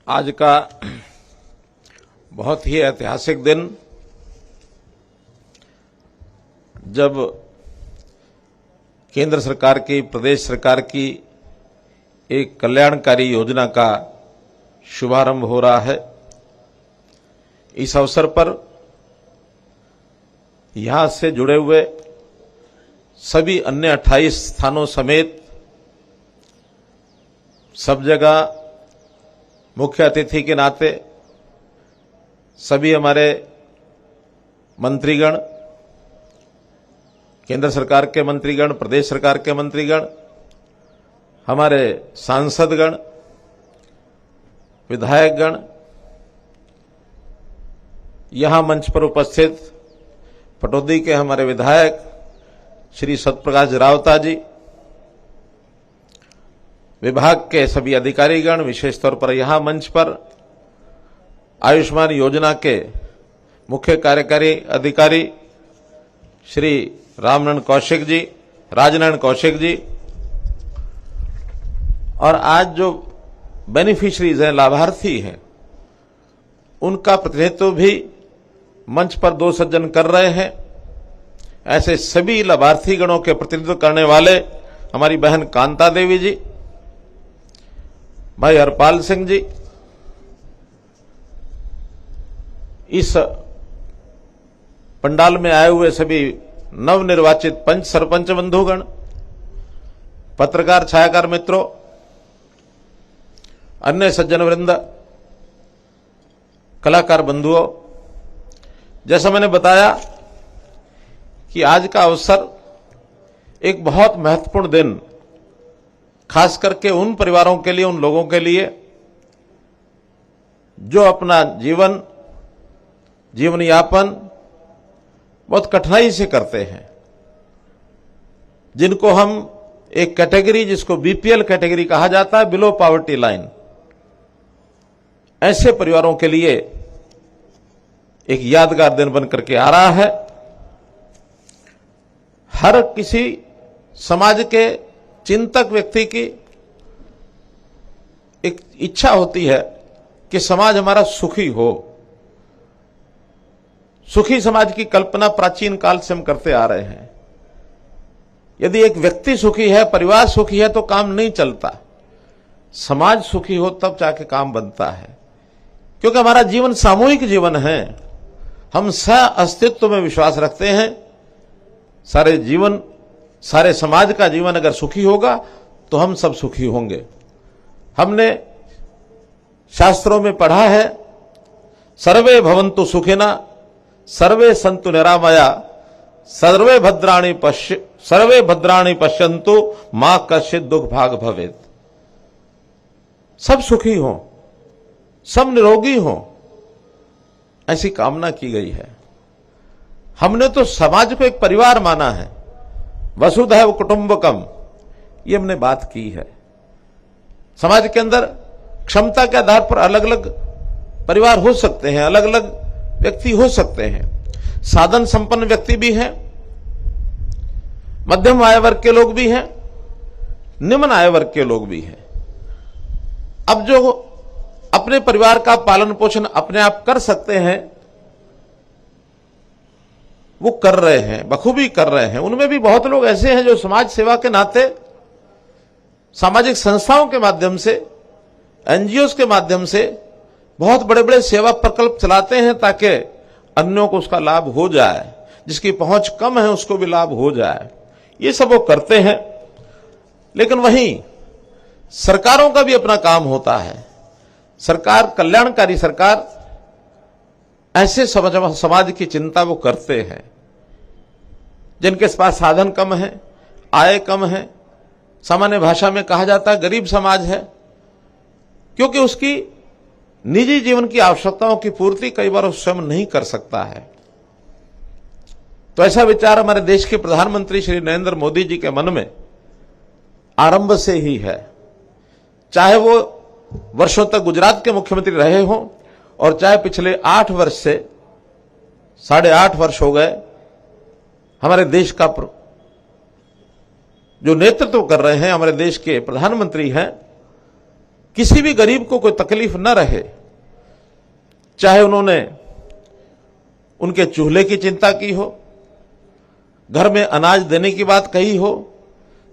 आज का बहुत ही ऐतिहासिक दिन, जब केंद्र सरकार की, प्रदेश सरकार की एक कल्याणकारी योजना का शुभारंभ हो रहा है। इस अवसर पर यहां से जुड़े हुए सभी अन्य 28 स्थानों समेत सब जगह मुख्य अतिथि के नाते सभी हमारे मंत्रीगण, केंद्र सरकार के मंत्रीगण, प्रदेश सरकार के मंत्रीगण, हमारे सांसदगण, विधायकगण, यहां मंच पर उपस्थित पटौदी के हमारे विधायक श्री सत्यप्रकाश रावता जी, विभाग के सभी अधिकारीगण, विशेष तौर पर यहां मंच पर आयुष्मान योजना के मुख्य कार्यकारी अधिकारी श्री राजनयन कौशिक जी, और आज जो बेनिफिशरीज हैं, लाभार्थी हैं, उनका प्रतिनिधित्व भी मंच पर 2 सज्जन कर रहे हैं। ऐसे सभी लाभार्थी गणों के प्रतिनिधित्व करने वाले हमारी बहन कांता देवी जी, भाई हरपाल सिंह जी, इस पंडाल में आए हुए सभी नवनिर्वाचित पंच सरपंच बंधुगण, पत्रकार छायाकार मित्रों, अन्य सज्जन वृंद, कलाकार बंधुओं, जैसा मैंने बताया कि आज का अवसर एक बहुत महत्वपूर्ण दिन, खास करके उन परिवारों के लिए, उन लोगों के लिए जो अपना जीवन यापन बहुत कठिनाई से करते हैं, जिनको हम एक कैटेगरी, जिसको बीपीएल कैटेगरी कहा जाता है, बिलो पॉवर्टी लाइन, ऐसे परिवारों के लिए एक यादगार दिन बनकर के आ रहा है। हर किसी समाज के चिंतक व्यक्ति की एक इच्छा होती है कि समाज हमारा सुखी हो। सुखी समाज की कल्पना प्राचीन काल से हम करते आ रहे हैं। यदि एक व्यक्ति सुखी है, परिवार सुखी है, तो काम नहीं चलता। समाज सुखी हो तब जाके काम बनता है, क्योंकि हमारा जीवन सामूहिक जीवन है। हम सह अस्तित्व में विश्वास रखते हैं। सारे समाज का जीवन अगर सुखी होगा तो हम सब सुखी होंगे। हमने शास्त्रों में पढ़ा है, सर्वे भवन्तु सुखिना, सर्वे सन्तु निरामया, सर्वे भद्राणि पश्यन्तु, मां कश्चित् दुख भाग भवेत्। सब सुखी हो, सब निरोगी हो, ऐसी कामना की गई है। हमने तो समाज को एक परिवार माना है, वसुधैव कुटुंबकम, ये हमने बात की है। समाज के अंदर क्षमता के आधार पर अलग अलग परिवार हो सकते हैं, अलग अलग व्यक्ति हो सकते हैं। साधन संपन्न व्यक्ति भी हैं, मध्यम आय वर्ग के लोग भी हैं, निम्न आय वर्ग के लोग भी हैं। अब जो अपने परिवार का पालन पोषण अपने आप कर सकते हैं, वो कर रहे हैं, बखूबी कर रहे हैं। उनमें भी बहुत लोग ऐसे हैं जो समाज सेवा के नाते सामाजिक संस्थाओं के माध्यम से, एनजीओ के माध्यम से बहुत बड़े बड़े सेवा प्रकल्प चलाते हैं, ताकि अन्यों को उसका लाभ हो जाए, जिसकी पहुंच कम है उसको भी लाभ हो जाए। ये सब वो करते हैं। लेकिन वहीं सरकारों का भी अपना काम होता है। सरकार, कल्याणकारी सरकार, ऐसे समाज की चिंता वो करते हैं जिनके पास साधन कम है, आय कम है, सामान्य भाषा में कहा जाता है गरीब समाज है, क्योंकि उसकी निजी जीवन की आवश्यकताओं की पूर्ति कई बार वो स्वयं नहीं कर सकता है। तो ऐसा विचार हमारे देश के प्रधानमंत्री श्री नरेंद्र मोदी जी के मन में आरंभ से ही है। चाहे वो वर्षों तक गुजरात के मुख्यमंत्री रहे हों, और चाहे पिछले 8 वर्ष से 8.5 वर्ष हो गए हमारे देश का जो नेतृत्व कर रहे हैं, हमारे देश के प्रधानमंत्री हैं, किसी भी गरीब को कोई तकलीफ न रहे, चाहे उन्होंने उनके चूल्हे की चिंता की हो, घर में अनाज देने की बात कही हो,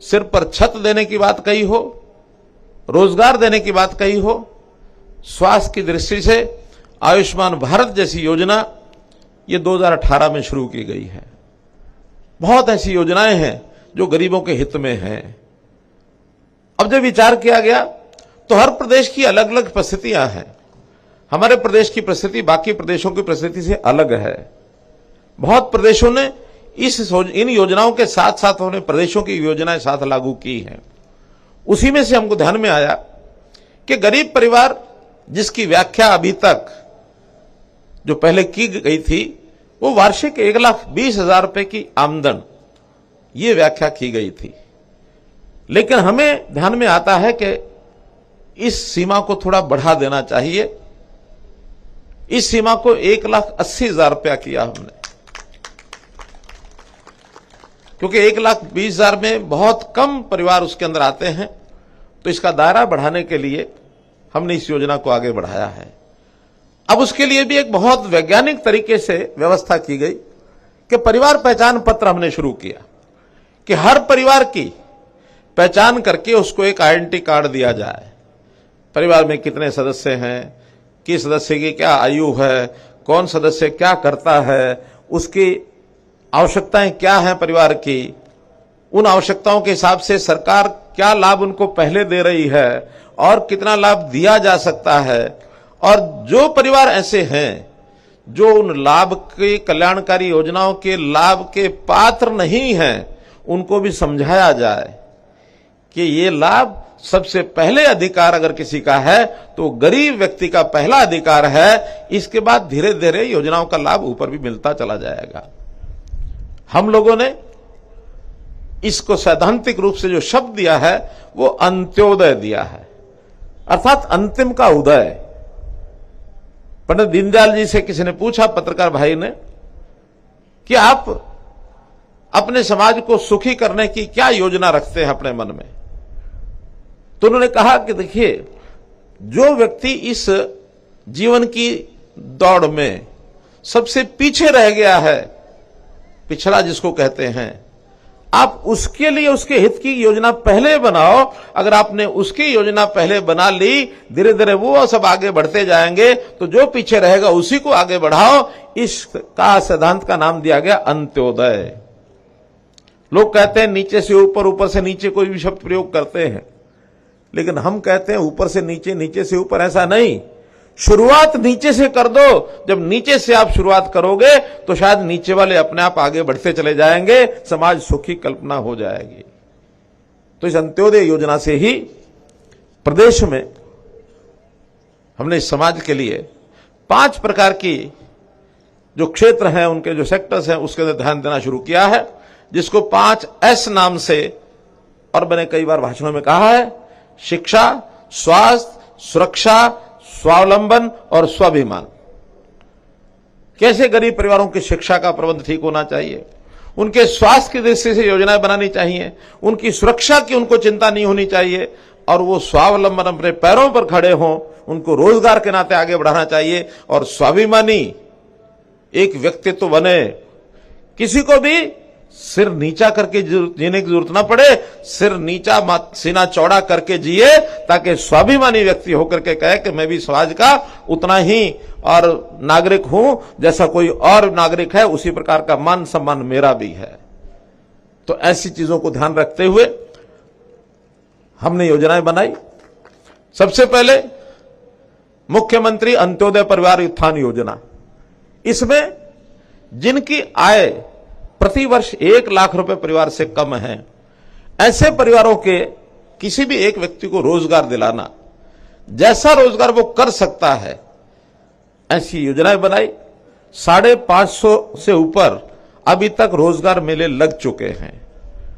सिर पर छत देने की बात कही हो, रोजगार देने की बात कही हो, स्वास्थ्य की दृष्टि से आयुष्मान भारत जैसी योजना ये 2018 में शुरू की गई है। बहुत ऐसी योजनाएं हैं जो गरीबों के हित में हैं। अब जब विचार किया गया तो हर प्रदेश की अलग अलग परिस्थितियां हैं। हमारे प्रदेश की परिस्थिति बाकी प्रदेशों की परिस्थिति से अलग है। बहुत प्रदेशों ने इन योजनाओं के साथ साथ उन्होंने प्रदेशों की योजनाएं साथ लागू की हैं। उसी में से हमको ध्यान में आया कि गरीब परिवार जिसकी व्याख्या अभी तक जो पहले की गई थी वो वार्षिक 1,20,000 रुपए की आमदन, ये व्याख्या की गई थी। लेकिन हमें ध्यान में आता है कि इस सीमा को थोड़ा बढ़ा देना चाहिए। इस सीमा को 1,80,000 रुपया किया हमने, क्योंकि 1,20,000 में बहुत कम परिवार उसके अंदर आते हैं। तो इसका दायरा बढ़ाने के लिए हमने इस योजना को आगे बढ़ाया है। अब उसके लिए भी एक बहुत वैज्ञानिक तरीके से व्यवस्था की गई कि परिवार पहचान पत्र हमने शुरू किया कि हर परिवार की पहचान करके उसको एक आइडेंटिटी कार्ड दिया जाए। परिवार में कितने सदस्य हैं, किस सदस्य की क्या आयु है, कौन सदस्य क्या करता है, उसकी आवश्यकताएं क्या हैं परिवार की, उन आवश्यकताओं के हिसाब से सरकार क्या लाभ उनको पहले दे रही है और कितना लाभ दिया जा सकता है। और जो परिवार ऐसे हैं जो उन लाभ के कल्याणकारी योजनाओं के लाभ के पात्र नहीं हैं, उनको भी समझाया जाए कि ये लाभ सबसे पहले अधिकार अगर किसी का है तो गरीब व्यक्ति का पहला अधिकार है। इसके बाद धीरे धीरे योजनाओं का लाभ ऊपर भी मिलता चला जाएगा। हम लोगों ने इसको सैद्धांतिक रूप से जो शब्द दिया है वो अंत्योदय दिया है, अर्थात अंतिम का उदय। पंडित दीनदयाल जी से किसी ने पूछा, पत्रकार भाई ने, कि आप अपने समाज को सुखी करने की क्या योजना रखते हैं अपने मन में। तो उन्होंने कहा कि देखिए, जो व्यक्ति इस जीवन की दौड़ में सबसे पीछे रह गया है, पिछड़ा जिसको कहते हैं, आप उसके लिए उसके हित की योजना पहले बनाओ। अगर आपने उसकी योजना पहले बना ली, धीरे धीरे वो सब आगे बढ़ते जाएंगे, तो जो पीछे रहेगा उसी को आगे बढ़ाओ। इसका सिद्धांत का नाम दिया गया अंत्योदय। लोग कहते हैं नीचे से ऊपर, ऊपर से नीचे, कोई भी शब्द प्रयोग करते हैं, लेकिन हम कहते हैं ऊपर से नीचे, नीचे से ऊपर। ऐसा नहीं, शुरुआत नीचे से कर दो। जब नीचे से आप शुरुआत करोगे तो शायद नीचे वाले अपने आप आगे बढ़ते चले जाएंगे, समाज सुखी कल्पना हो जाएगी। तो इस अंत्योदय योजना से ही प्रदेश में हमने इस समाज के लिए 5 प्रकार की जो क्षेत्र हैं, उनके जो सेक्टर्स हैं, उसके अंदर ध्यान देना शुरू किया है, जिसको 5S नाम से, और मैंने कई बार भाषणों में कहा है, शिक्षा, स्वास्थ्य, सुरक्षा, स्वावलंबन और स्वाभिमान। कैसे गरीब परिवारों की शिक्षा का प्रबंध ठीक होना चाहिए, उनके स्वास्थ्य की दृष्टि से योजनाएं बनानी चाहिए, उनकी सुरक्षा की उनको चिंता नहीं होनी चाहिए, और वो स्वावलंबन अपने पैरों पर खड़े हों, उनको रोजगार के नाते आगे बढ़ाना चाहिए, और स्वाभिमानी एक व्यक्तित्व बने। किसी को भी सिर नीचा करके जीने की जरूरत ना पड़े, सिर नीचा सीना चौड़ा करके जिए, ताकि स्वाभिमानी व्यक्ति होकर के कहे कि मैं भी समाज का उतना ही और नागरिक हूं जैसा कोई और नागरिक है, उसी प्रकार का मान सम्मान मेरा भी है। तो ऐसी चीजों को ध्यान रखते हुए हमने योजनाएं बनाई। सबसे पहले मुख्यमंत्री अंत्योदय परिवार उत्थान योजना। इसमें जिनकी आय प्रति वर्ष 1 लाख रुपए परिवार से कम है, ऐसे परिवारों के किसी भी एक व्यक्ति को रोजगार दिलाना, जैसा रोजगार वो कर सकता है, ऐसी योजनाएं बनाई। 550 से ऊपर अभी तक रोजगार मेले लग चुके हैं,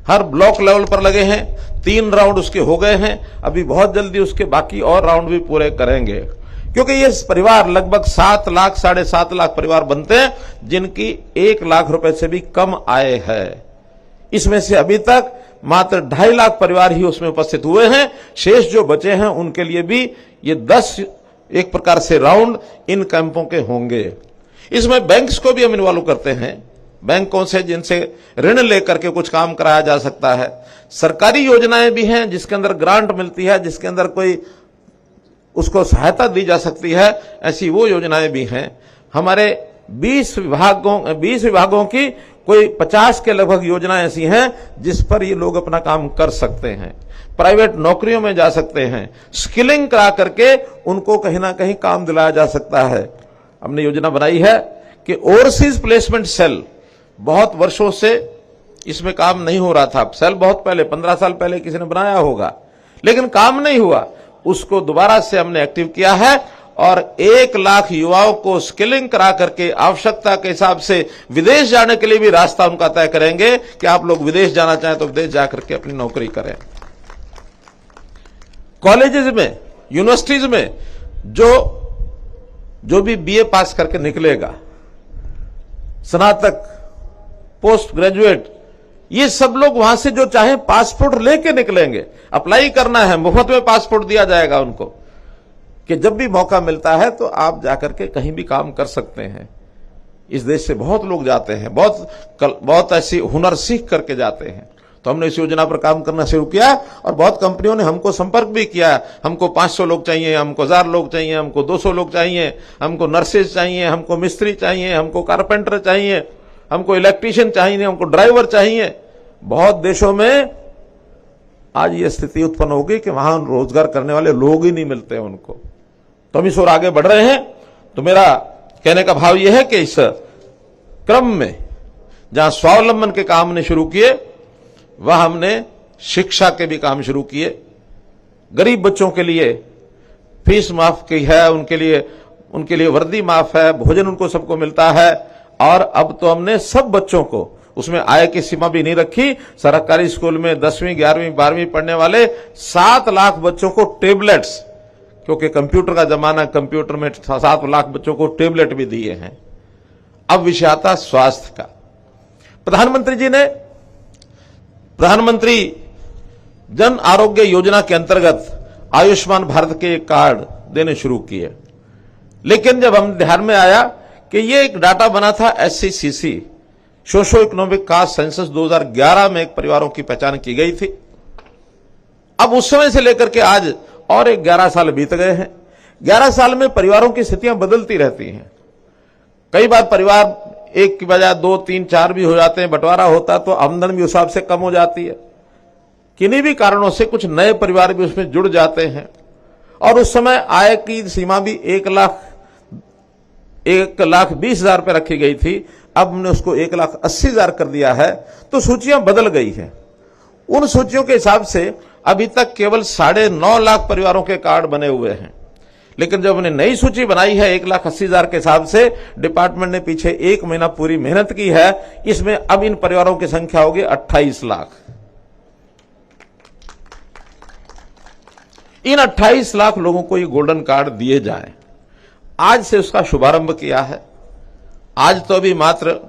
हर ब्लॉक लेवल पर लगे हैं। 3 राउंड उसके हो गए हैं, अभी बहुत जल्दी उसके बाकी और राउंड भी पूरे करेंगे, क्योंकि ये परिवार लगभग 7 लाख 7.5 लाख परिवार बनते हैं जिनकी 1 लाख रुपए से भी कम आय है। इसमें से अभी तक मात्र 2.5 लाख परिवार ही उसमें उपस्थित हुए हैं। शेष जो बचे हैं उनके लिए भी ये 10 एक प्रकार से राउंड इन कैंपों के होंगे। इसमें बैंक्स को भी हम इन्वॉल्व करते हैं, बैंकों से जिनसे ऋण लेकर के कुछ काम कराया जा सकता है। सरकारी योजनाएं भी हैं जिसके अंदर ग्रांट मिलती है, जिसके अंदर कोई उसको सहायता दी जा सकती है, ऐसी वो योजनाएं भी हैं। हमारे 20 विभागों की कोई 50 के लगभग योजनाएं ऐसी हैं जिस पर ये लोग अपना काम कर सकते हैं। प्राइवेट नौकरियों में जा सकते हैं, स्किलिंग करा करके उनको कहीं ना कहीं काम दिलाया जा सकता है। हमने योजना बनाई है कि ओवरसीज प्लेसमेंट सेल, बहुत वर्षों से इसमें काम नहीं हो रहा था। सेल बहुत पहले 15 साल पहले किसी ने बनाया होगा, लेकिन काम नहीं हुआ। उसको दोबारा से हमने एक्टिव किया है और 1 लाख युवाओं को स्किलिंग करा करके आवश्यकता के हिसाब से विदेश जाने के लिए भी रास्ता उनका तय करेंगे कि आप लोग विदेश जाना चाहें तो विदेश जाकर के अपनी नौकरी करें। कॉलेजेस में, यूनिवर्सिटीज में जो भी बीए पास करके निकलेगा, स्नातक, पोस्ट ग्रेजुएट, ये सब लोग वहां से जो चाहे पासपोर्ट लेके निकलेंगे। अप्लाई करना है, मुफ्त में पासपोर्ट दिया जाएगा उनको कि जब भी मौका मिलता है तो आप जाकर के कहीं भी काम कर सकते हैं। इस देश से बहुत लोग जाते हैं, बहुत ऐसी हुनर सीख करके जाते हैं। तो हमने इस योजना पर काम करना शुरू किया और बहुत कंपनियों ने हमको संपर्क भी किया। हमको 500 लोग चाहिए, हमको 1000 लोग चाहिए, हमको 200 लोग चाहिए, हमको नर्सेज चाहिए, हमको मिस्त्री चाहिए, हमको कारपेंटर चाहिए, हमको इलेक्ट्रीशियन चाहिए, हमको ड्राइवर चाहिए। बहुत देशों में आज ये स्थिति उत्पन्न होगी कि वहां रोजगार करने वाले लोग ही नहीं मिलते हैं उनको। तो हम इस ओर आगे बढ़ रहे हैं। तो मेरा कहने का भाव यह है कि इस क्रम में जहां स्वावलंबन के काम ने शुरू किए, वह हमने शिक्षा के भी काम शुरू किए। गरीब बच्चों के लिए फीस माफ की है, उनके लिए वर्दी माफ है, भोजन उनको सबको मिलता है। और अब तो हमने सब बच्चों को, उसमें आय की सीमा भी नहीं रखी। सरकारी स्कूल में 10वीं 11वीं 12वीं पढ़ने वाले 7 लाख बच्चों को टेबलेट्स, क्योंकि कंप्यूटर का जमाना, कंप्यूटर में 7 लाख बच्चों को टेबलेट भी दिए हैं। अब विषय आता स्वास्थ्य का। प्रधानमंत्री जी ने प्रधानमंत्री जन आरोग्य योजना के अंतर्गत आयुष्मान भारत के कार्ड देने शुरू किए। लेकिन जब हम ध्यान में आया कि ये एक डाटा बना था SCCC, socio economic caste census 2011 में एक परिवारों की पहचान की गई थी। अब उस समय से लेकर के आज और एक 11 साल बीत गए हैं। 11 साल में परिवारों की स्थितियां बदलती रहती हैं। कई बार परिवार एक की बजाय 2, 3, 4 भी हो जाते हैं, बंटवारा होता तो आमदन भी उस हिसाब से कम हो जाती है। किन्हीं भी कारणों से कुछ नए परिवार भी उसमें जुड़ जाते हैं और उस समय आय की सीमा भी 1,20,000 पे रखी गई थी। अब हमने उसको 1,80,000 कर दिया है। तो सूचियां बदल गई हैं। उन सूचियों के हिसाब से अभी तक केवल 9.5 लाख परिवारों के कार्ड बने हुए हैं। लेकिन जब हमने नई सूची बनाई है 1,80,000 के हिसाब से, डिपार्टमेंट ने पीछे 1 महीना पूरी मेहनत की है। इसमें अब इन परिवारों की संख्या होगी 28 लाख। इन 28 लाख लोगों को ये गोल्डन कार्ड दिए जाएं। आज से उसका शुभारंभ किया है। आज तो अभी मात्र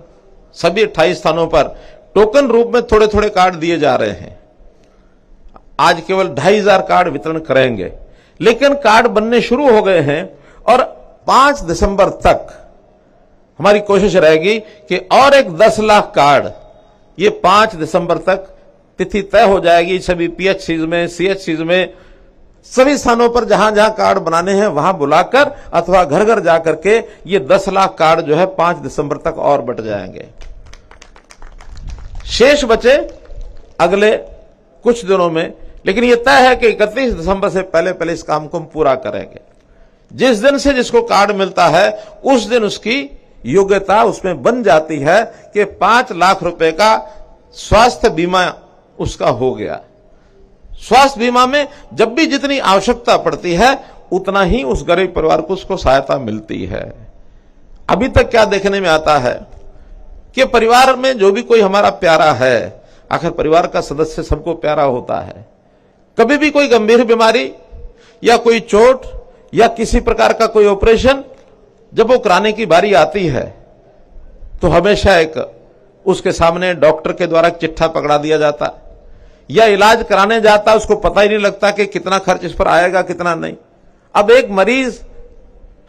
सभी 28 स्थानों पर टोकन रूप में थोड़े थोड़े कार्ड दिए जा रहे हैं। आज केवल 2,500 कार्ड वितरण करेंगे, लेकिन कार्ड बनने शुरू हो गए हैं और 5 दिसंबर तक हमारी कोशिश रहेगी कि और एक 10 लाख कार्ड, ये 5 दिसंबर तक तिथि तय हो जाएगी। सभी PHCs में, CHCs में, सभी स्थानों पर जहां जहां कार्ड बनाने हैं वहां बुलाकर अथवा घर घर जाकर के ये 10 लाख कार्ड जो है 5 दिसंबर तक और बंट जाएंगे। शेष बचे अगले कुछ दिनों में, लेकिन यह तय है कि 31 दिसंबर से पहले इस काम को हम पूरा करेंगे। जिस दिन से जिसको कार्ड मिलता है उस दिन उसकी योग्यता उसमें बन जाती है कि 5 लाख रुपए का स्वास्थ्य बीमा उसका हो गया। स्वास्थ्य बीमा में जब भी जितनी आवश्यकता पड़ती है उतना ही उस गरीब परिवार को उसको सहायता मिलती है। अभी तक क्या देखने में आता है कि परिवार में जो भी कोई हमारा प्यारा है, आखिर परिवार का सदस्य सबको प्यारा होता है, कभी भी कोई गंभीर बीमारी या कोई चोट या किसी प्रकार का कोई ऑपरेशन जब वो कराने की बारी आती है तो हमेशा एक उसके सामने डॉक्टर के द्वारा चिट्ठा पकड़ा दिया जाता है या इलाज कराने जाता उसको पता ही नहीं लगता कि कितना खर्च इस पर आएगा कितना नहीं। अब एक मरीज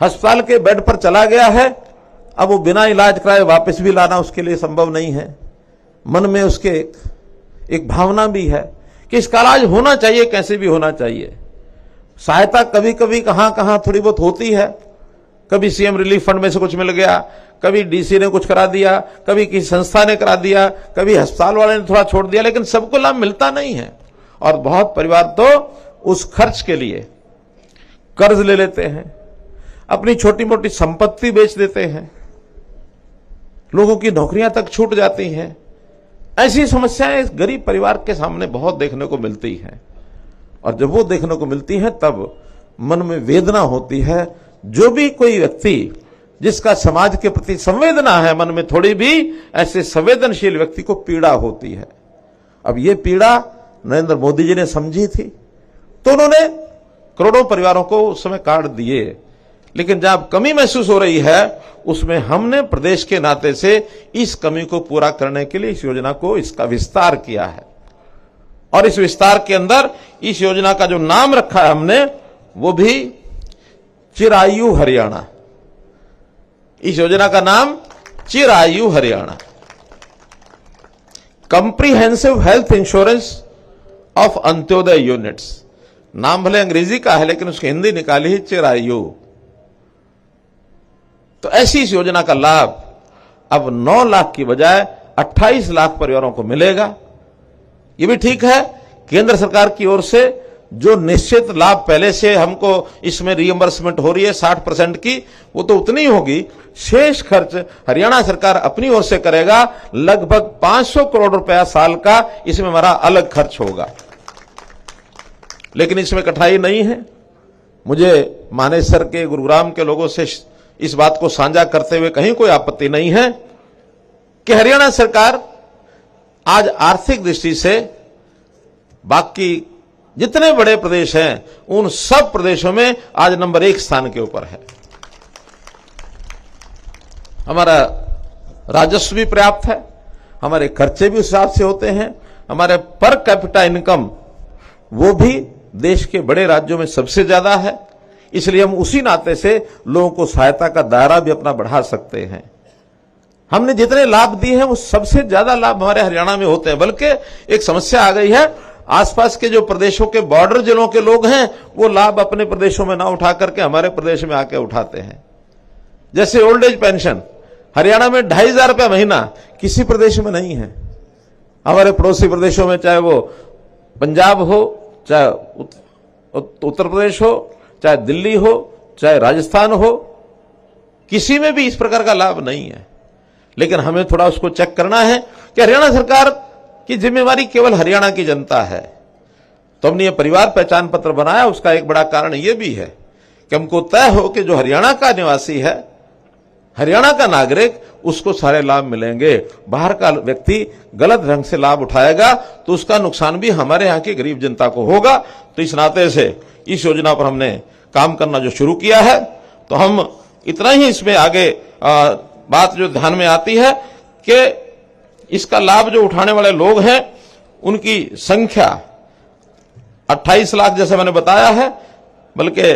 अस्पताल के बेड पर चला गया है, अब वो बिना इलाज कराए वापस भी लाना उसके लिए संभव नहीं है। मन में उसके एक भावना भी है कि इसका इलाज होना चाहिए, कैसे भी होना चाहिए। सहायता कभी कभी कहां कहां थोड़ी बहुत होती है, कभी सीएम रिलीफ फंड में से कुछ मिल गया, कभी डीसी ने कुछ करा दिया, कभी किसी संस्था ने करा दिया, कभी अस्पताल वाले ने थोड़ा छोड़ दिया, लेकिन सबको लाभ मिलता नहीं है। और बहुत परिवार तो उस खर्च के लिए कर्ज ले लेते हैं, अपनी छोटी मोटी संपत्ति बेच देते हैं, लोगों की नौकरियां तक छूट जाती हैं। ऐसी समस्याएं इस गरीब परिवार के सामने बहुत देखने को मिलती हैं। और जब वो देखने को मिलती है तब मन में वेदना होती है। जो भी कोई व्यक्ति जिसका समाज के प्रति संवेदना है, मन में थोड़ी भी, ऐसे संवेदनशील व्यक्ति को पीड़ा होती है। अब ये पीड़ा नरेंद्र मोदी जी ने समझी थी तो उन्होंने करोड़ों परिवारों को उस समय कार्ड दिए, लेकिन जहां कमी महसूस हो रही है उसमें हमने प्रदेश के नाते से इस कमी को पूरा करने के लिए इस योजना को, इसका विस्तार किया है। और इस विस्तार के अंदर इस योजना का जो नाम रखा है हमने, वो भी चिरायु हरियाणा। इस योजना का नाम Chirayu Haryana, comprehensive health insurance of Antyodaya units. नाम भले अंग्रेजी का है लेकिन उसकी हिंदी निकाली है चिरायु। तो ऐसी इस योजना का लाभ अब 9 लाख की बजाय 28 लाख परिवारों को मिलेगा। ये भी ठीक है, केंद्र सरकार की ओर से जो निश्चित लाभ पहले से हमको इसमें रिइंबर्समेंट हो रही है 60% की, वो तो उतनी होगी। शेष खर्च हरियाणा सरकार अपनी ओर से करेगा, लगभग 500 करोड़ रुपया साल का इसमें हमारा अलग खर्च होगा। लेकिन इसमें कठिनाई नहीं है। मुझे मानेसर के, गुरुग्राम के लोगों से इस बात को साझा करते हुए कहीं कोई आपत्ति नहीं है कि हरियाणा सरकार आज आर्थिक दृष्टि से बाकी जितने बड़े प्रदेश हैं उन सब प्रदेशों में आज नंबर 1 स्थान के ऊपर है। हमारा राजस्व भी पर्याप्त है, हमारे खर्चे भी उस हिसाब से होते हैं, हमारे पर कैपिटा इनकम वो भी देश के बड़े राज्यों में सबसे ज्यादा है। इसलिए हम उसी नाते से लोगों को सहायता का दायरा भी अपना बढ़ा सकते हैं। हमने जितने लाभ दिए हैं वो सबसे ज्यादा लाभ हमारे हरियाणा में होते हैं। बल्कि एक समस्या आ गई है, आसपास के जो प्रदेशों के बॉर्डर जिलों के लोग हैं वो लाभ अपने प्रदेशों में ना उठा करके हमारे प्रदेश में आके उठाते हैं। जैसे ओल्ड एज पेंशन हरियाणा में 2500 रुपया महीना, किसी प्रदेश में नहीं है। हमारे पड़ोसी प्रदेशों में चाहे वो पंजाब हो, चाहे उत्तर प्रदेश हो, चाहे दिल्ली हो, चाहे राजस्थान हो, किसी में भी इस प्रकार का लाभ नहीं है। लेकिन हमें थोड़ा उसको चेक करना है कि हरियाणा सरकार की जिम्मेवारी केवल हरियाणा की जनता है। तो हमने ये परिवार पहचान पत्र बनाया। उसका एक बड़ा कारण यह भी है कि हमको तय हो कि जो हरियाणा का निवासी है, हरियाणा का नागरिक, उसको सारे लाभ मिलेंगे। बाहर का व्यक्ति गलत ढंग से लाभ उठाएगा तो उसका नुकसान भी हमारे यहाँ की गरीब जनता को होगा। तो इस नाते से इस योजना पर हमने काम करना जो शुरू किया है, तो हम इतना ही इसमें आगे बात जो ध्यान में आती है कि इसका लाभ जो उठाने वाले लोग हैं उनकी संख्या 28 लाख जैसे मैंने बताया है, बल्कि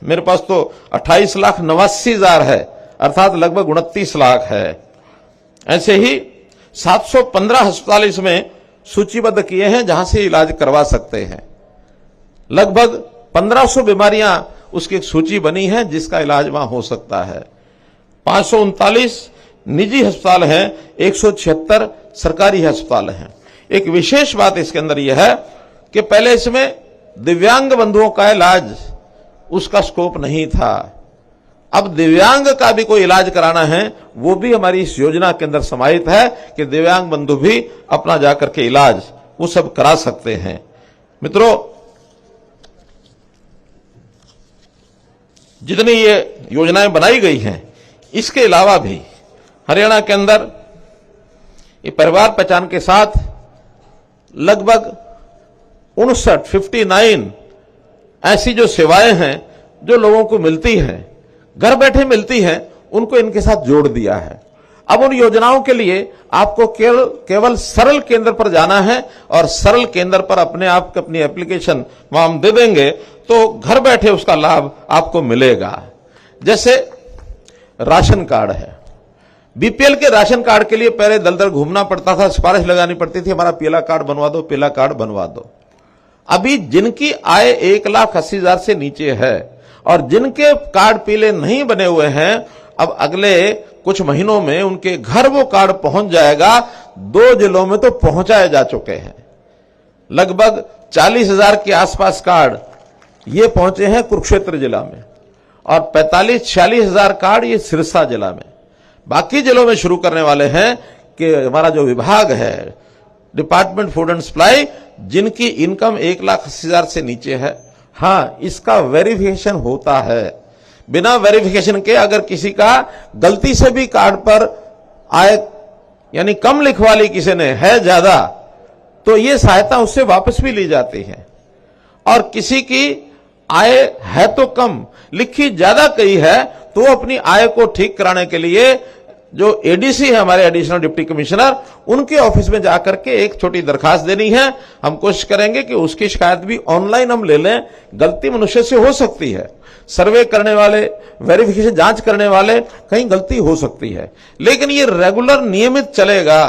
मेरे पास तो 28,89,000 है, अर्थात लगभग 29 लाख है। ऐसे ही 715 अस्पताल इसमें सूचीबद्ध किए हैं जहां से इलाज करवा सकते हैं। लगभग 1500 बीमारियां उसकी एक सूची बनी है जिसका इलाज वहां हो सकता है। 539 निजी अस्पताल हैं, 176 सरकारी अस्पताल हैं। एक विशेष बात इसके अंदर यह है कि पहले इसमें दिव्यांग बंधुओं का इलाज उसका स्कोप नहीं था। अब दिव्यांग का भी कोई इलाज कराना है वो भी हमारी इस योजना के अंदर समाहित है कि दिव्यांग बंधु भी अपना जाकर के इलाज वो सब करा सकते हैं। मित्रों, जितनी ये योजनाएं बनाई गई हैं, इसके अलावा भी हरियाणा के अंदर ये परिवार पहचान के साथ लगभग 59 ऐसी जो सेवाएं हैं जो लोगों को मिलती हैं, घर बैठे मिलती हैं, उनको इनके साथ जोड़ दिया है। अब उन योजनाओं के लिए आपको केवल सरल केंद्र पर जाना है और सरल केंद्र पर अपने आप अपनी एप्लीकेशन वहां हम दे देंगे तो घर बैठे उसका लाभ आपको मिलेगा। जैसे राशन कार्ड है, बीपीएल के राशन कार्ड के लिए पहले दल दल घूमना पड़ता था, सिफारिश लगानी पड़ती थी, हमारा पीला कार्ड बनवा दो, पीला कार्ड बनवा दो। अभी जिनकी आय 1,80,000 से नीचे है और जिनके कार्ड पीले नहीं बने हुए हैं, अब अगले कुछ महीनों में उनके घर वो कार्ड पहुंच जाएगा। 2 जिलों में तो पहुंचाए जा चुके हैं। लगभग 40,000 के आसपास कार्ड ये पहुंचे हैं कुरुक्षेत्र जिला में और 45-46,000 कार्ड ये सिरसा जिला में। बाकी जिलों में शुरू करने वाले हैं कि हमारा जो विभाग है डिपार्टमेंट फूड एंड सप्लाई, जिनकी इनकम 1,80,000 से नीचे है, हां इसका वेरिफिकेशन होता है। बिना वेरिफिकेशन के अगर किसी का गलती से भी कार्ड पर आय यानी कम लिखवा ली किसी ने है ज्यादा, तो ये सहायता उससे वापस भी ली जाती है। और किसी की आय है तो कम, लिखी ज्यादा कही है, तो वो अपनी आय को ठीक कराने के लिए जो एडीसी है हमारे एडिशनल डिप्टी कमिश्नर, उनके ऑफिस में जाकर के एक छोटी दरखास्त देनी है। हम कोशिश करेंगे कि उसकी शिकायत भी ऑनलाइन हम ले लें। गलती मनुष्य से हो सकती है, सर्वे करने वाले, वेरिफिकेशन जांच करने वाले, कहीं गलती हो सकती है, लेकिन ये रेगुलर नियमित चलेगा।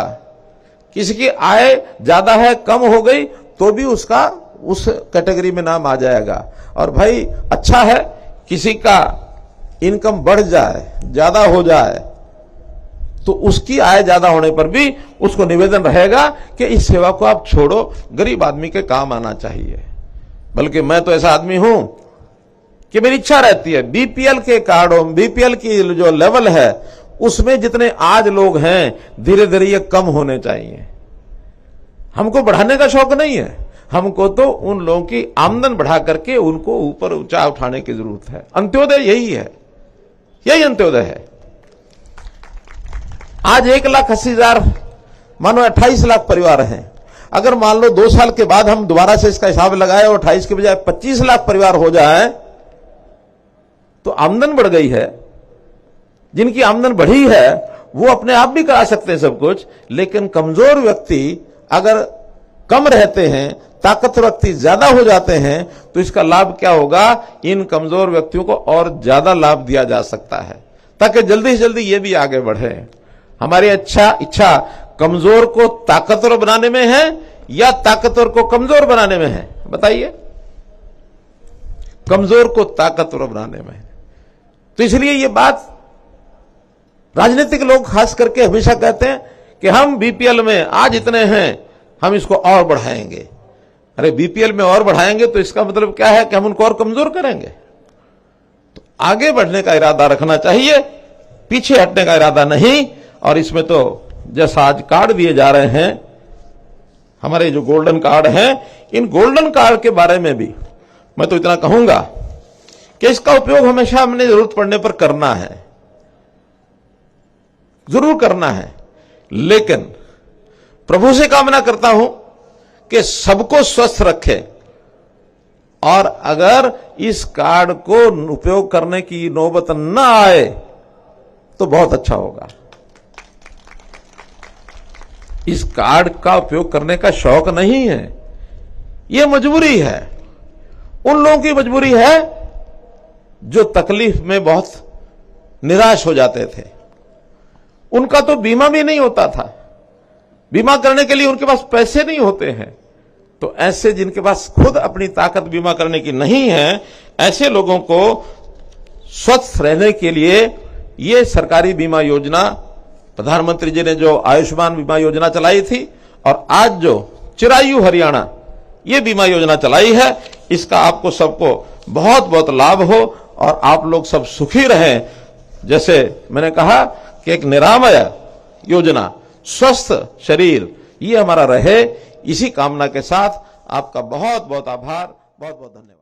किसी की आय ज्यादा है, कम हो गई तो भी उसका उस कैटेगरी में नाम आ जाएगा। और भाई अच्छा है किसी का इनकम बढ़ जाए, ज्यादा हो जाए, तो उसकी आय ज्यादा होने पर भी उसको निवेदन रहेगा कि इस सेवा को आप छोड़ो, गरीब आदमी के काम आना चाहिए। बल्कि मैं तो ऐसा आदमी हूं कि मेरी इच्छा रहती है बीपीएल के कार्डों, बीपीएल की जो लेवल है उसमें जितने आज लोग हैं धीरे धीरे ये कम होने चाहिए। हमको बढ़ाने का शौक नहीं है, हमको तो उन लोगों की आमदन बढ़ा करके उनको ऊपर ऊंचा उठाने की जरूरत है। अंत्योदय यही है, यही अंत्योदय है। आज 1,80,000 मानो 28 लाख परिवार हैं। अगर मान लो 2 साल के बाद हम दोबारा से इसका हिसाब लगाए और 28 के बजाय 25 लाख परिवार हो जाए तो आमदन बढ़ गई है। जिनकी आमदन बढ़ी है वो अपने आप भी करा सकते हैं सब कुछ, लेकिन कमजोर व्यक्ति अगर कम रहते हैं, ताकतवर व्यक्ति ज्यादा हो जाते हैं, तो इसका लाभ क्या होगा, इन कमजोर व्यक्तियों को और ज्यादा लाभ दिया जा सकता है ताकि जल्दी से जल्दी ये भी आगे बढ़े। हमारी इच्छा कमजोर को ताकतवर बनाने में है या ताकतवर को कमजोर बनाने में है, बताइए। कमजोर को ताकतवर बनाने में है। तो इसलिए ये बात राजनीतिक लोग खास करके हमेशा कहते हैं कि हम बीपीएल में आज इतने हैं, हम इसको और बढ़ाएंगे। अरे बीपीएल में और बढ़ाएंगे तो इसका मतलब क्या है कि हम उनको और कमजोर करेंगे। तो आगे बढ़ने का इरादा रखना चाहिए, पीछे हटने का इरादा नहीं। और इसमें तो जैसा आज कार्ड दिए जा रहे हैं, हमारे जो गोल्डन कार्ड हैं, इन गोल्डन कार्ड के बारे में भी मैं तो इतना कहूंगा कि इसका उपयोग हमेशा हमने जरूरत पड़ने पर करना है, जरूर करना है। लेकिन प्रभु से कामना करता हूं कि सबको स्वस्थ रखे और अगर इस कार्ड को उपयोग करने की नौबत न आए तो बहुत अच्छा होगा। इस कार्ड का उपयोग करने का शौक नहीं है, यह मजबूरी है। उन लोगों की मजबूरी है जो तकलीफ में बहुत निराश हो जाते थे। उनका तो बीमा भी नहीं होता था, बीमा करने के लिए उनके पास पैसे नहीं होते हैं। तो ऐसे जिनके पास खुद अपनी ताकत बीमा करने की नहीं है, ऐसे लोगों को स्वस्थ रहने के लिए ये सरकारी बीमा योजना, प्रधानमंत्री जी ने जो आयुष्मान बीमा योजना चलाई थी और आज जो चिरायु हरियाणा ये बीमा योजना चलाई है, इसका आपको सबको बहुत बहुत लाभ हो और आप लोग सब सुखी रहें। जैसे मैंने कहा कि एक निरामय योजना, स्वस्थ शरीर, ये हमारा रहे। इसी कामना के साथ आपका बहुत बहुत आभार, बहुत बहुत धन्यवाद।